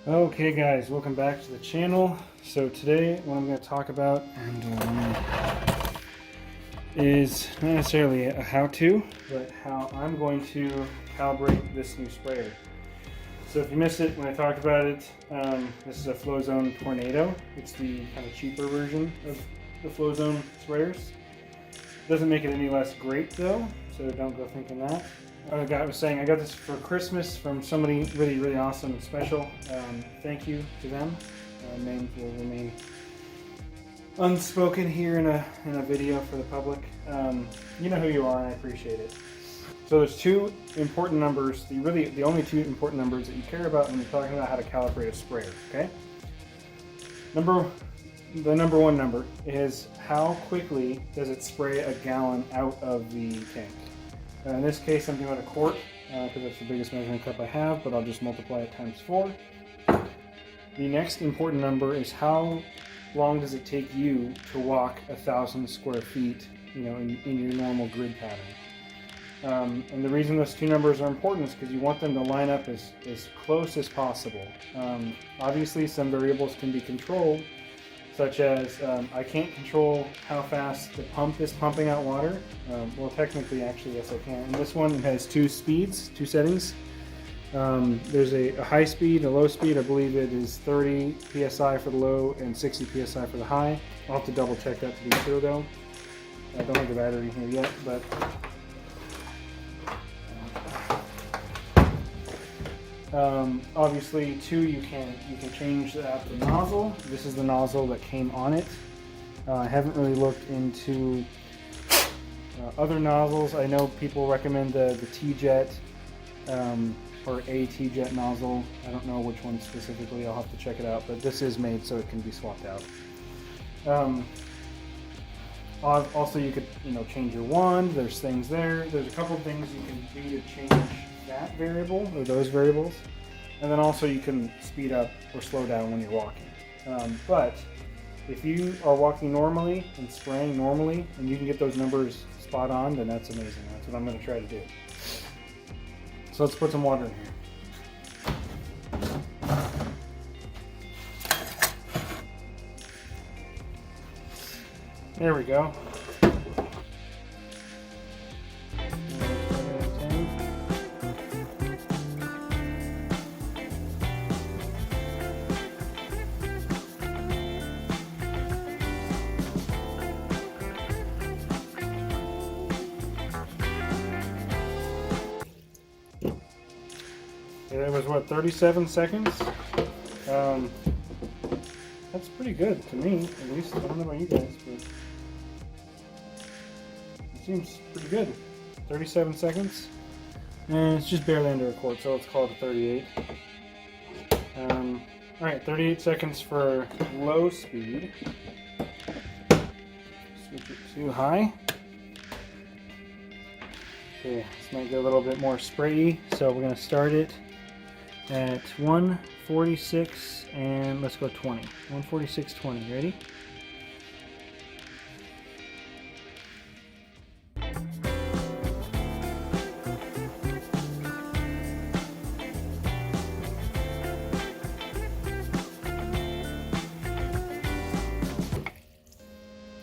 Okay guys, welcome back to the channel. So today what I'm going to talk about is not necessarily a how-to, but how I'm going to calibrate this new sprayer. So if you missed it when I talked about it, this is a FlowZone Tornado. It's the kind of cheaper version of the FlowZone sprayers. Doesn't make it any less great though, so don't go thinking that. I was saying I got this for Christmas from somebody really awesome and special. Thank you to them. Names will remain unspoken here in a video for the public. You know who you are, and I appreciate it. So there's two important numbers. The only two important numbers that you care about when you're talking about how to calibrate a sprayer. Okay. The number one number is how quickly does it spray a gallon out of the tank. In this case, I'm doing a quart because that's the biggest measuring cup I have, but I'll just multiply it times 4. The next important number is how long does it take you to walk 1,000 square feet, in your normal grid pattern. And the reason those two numbers are important is because you want them to line up as close as possible. Obviously, some variables can be controlled, such as I can't control how fast the pump is pumping out water. Well, technically, actually, yes, I can. And this one has two speeds, two settings. There's a high speed, a low speed. I believe it is 30 psi for the low and 60 psi for the high. I'll have to double check that to be sure, though. I don't have the battery here yet, but obviously, too, you can change the nozzle. This is the nozzle that came on it. I haven't really looked into other nozzles. I know people recommend the T-Jet or a T-Jet nozzle. I don't know which one specifically. I'll have to check it out. But this is made so it can be swapped out. Also, you could change your wand. There's things there. There's a couple of things you can do to change that variable or those variables, and then also you can speed up or slow down when you're walking. But if you are walking normally and spraying normally and you can get those numbers spot on, then that's amazing. That's what I'm going to try to do. So let's put some water in here. There we go. It was what, 37 seconds? That's pretty good to me, at least. I don't know about you guys, but it seems pretty good. 37 seconds, and it's just barely under a quart, so let's call it a 38. All right, 38 seconds for low speed. Switch it to high. Okay, this might get a little bit more sprayy, so we're going to start it at 146 and let's go 20. 146.20. Ready?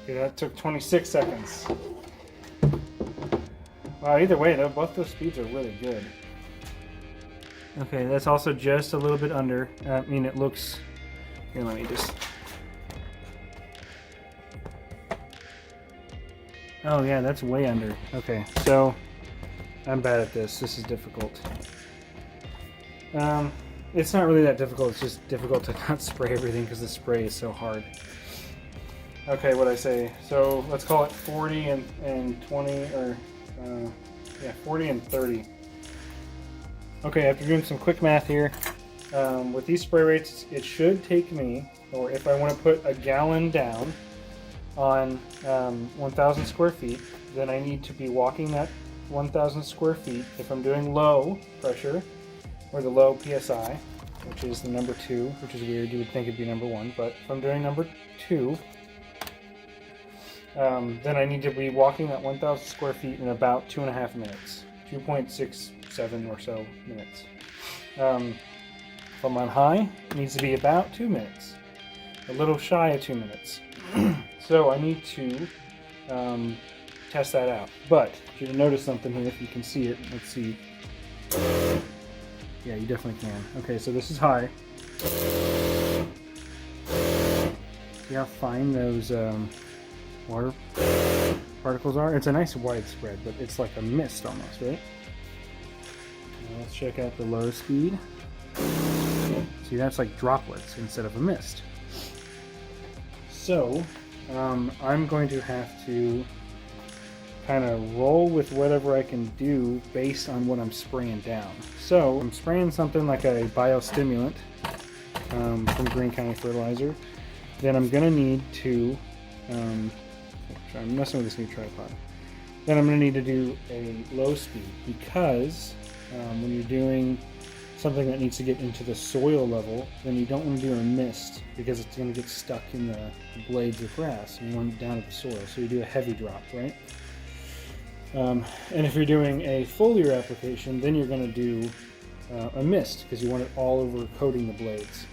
Okay, that took 26 seconds. Wow, either way, though, both those speeds are really good. Okay, that's also just a little bit under. I mean, it looks... Here, let me just... Oh, yeah, that's way under. Okay, so I'm bad at this. This is difficult. It's not really that difficult. It's just difficult to not spray everything because the spray is so hard. Okay, what'd I say? So let's call it 40 and 20, or... yeah, 40 and 30. Okay, after doing some quick math here, with these spray rates, it should take me, or if I want to put a gallon down on 1,000 square feet, then I need to be walking that 1,000 square feet. If I'm doing low pressure, or the low PSI, which is the number 2, which is weird, you would think it'd be number 1, but if I'm doing number 2, then I need to be walking that 1,000 square feet in about 2.5 minutes, 2.67 or so minutes. If I'm on high, it needs to be about 2 minutes. A little shy of 2 minutes. So I need to test that out. But you'll notice something here if you can see it. Let's see. Yeah, you definitely can. Okay, so this is high. See how fine those water particles are? It's a nice widespread, but it's like a mist almost, right? Now let's check out the low speed. See, that's like droplets instead of a mist. So, I'm going to have to kind of roll with whatever I can do based on what I'm spraying down. So, I'm spraying something like a biostimulant from Green County Fertilizer. Then I'm going to need to, I'm messing with this new tripod. Then I'm going to need to do a low speed because when you're doing something that needs to get into the soil level, then you don't want to do a mist because it's going to get stuck in the blades of grass and you want it down to the soil. So you do a heavy drop, right? And if you're doing a foliar application, then you're going to do a mist because you want it all over coating the blades.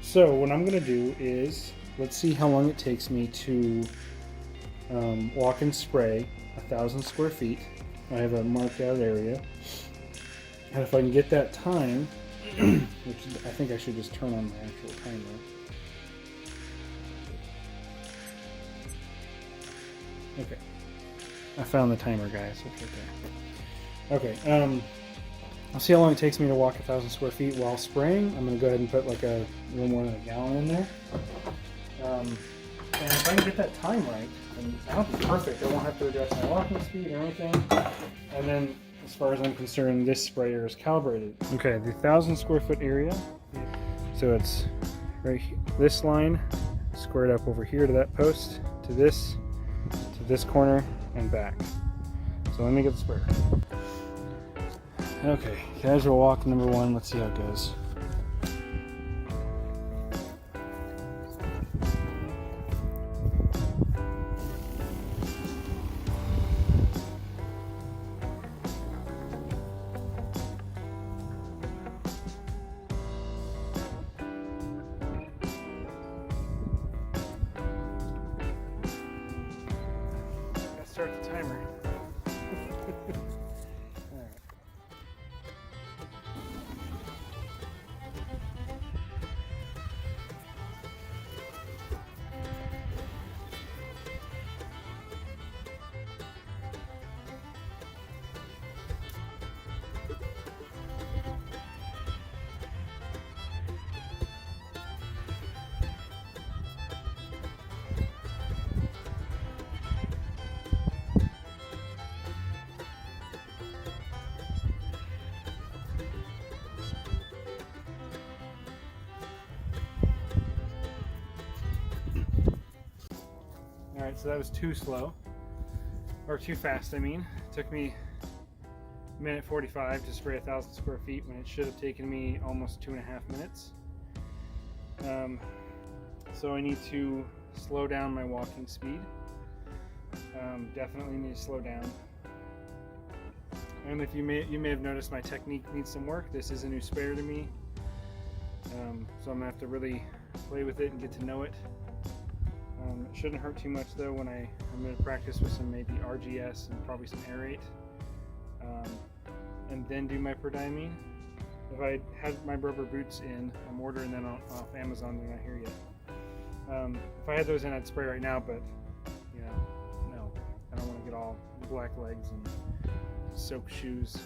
So what I'm going to do is, let's see how long it takes me to walk and spray 1,000 square feet. I have a marked out area. And if I can get that time, which I think I should just turn on my actual timer. Okay. I found the timer, guys. Okay. I'll see how long it takes me to walk 1,000 square feet while spraying. I'm going to go ahead and put like a little more than a gallon in there. And if I can get that time right, then that'll be perfect. I won't have to adjust my walking speed or anything. And then, as far as I'm concerned, this sprayer is calibrated. Okay, the 1,000 square foot area. So it's right here, this line squared up over here to that post, to this corner, and back. So let me get the sprayer. Okay, casual walk number 1. Let's see how it goes. Start the timer. Alright, so that was too slow, or too fast I mean. It took me 1:45 to spray 1,000 square feet when it should have taken me almost 2.5 minutes. So I need to slow down my walking speed. Definitely need to slow down. And if you may have noticed my technique needs some work. This is a new sprayer to me. So I'm going to have to really play with it and get to know it. It shouldn't hurt too much though when I'm going to practice with some maybe RGS and probably some aerate. And then do my perdiamine. If I had my rubber boots in, I'm ordering them off Amazon, they're not here yet. If I had those in, I'd spray right now, but you know, no. I don't want to get all black legs and soaked shoes.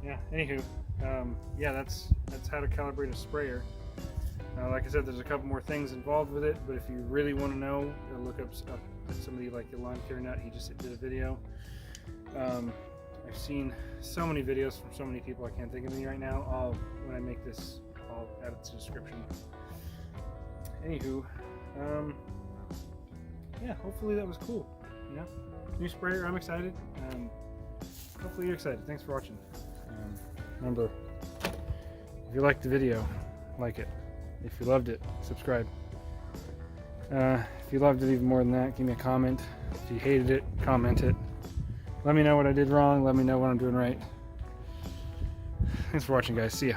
Yeah, anywho, yeah, that's how to calibrate a sprayer. Like I said, there's a couple more things involved with it, but if you really want to know, look up somebody like the Lawn Care Nut. He just did a video. I've seen so many videos from so many people, I can't think of any right now. When I make this, I'll add it to the description. Anywho, yeah, hopefully that was cool. You know, new sprayer, I'm excited. Hopefully you're excited. Thanks for watching. Remember, if you liked the video, like it. If you loved it, subscribe. If you loved it even more than that, give me a comment. If you hated it, comment it. Let me know what I did wrong. Let me know what I'm doing right. Thanks for watching, guys. See ya.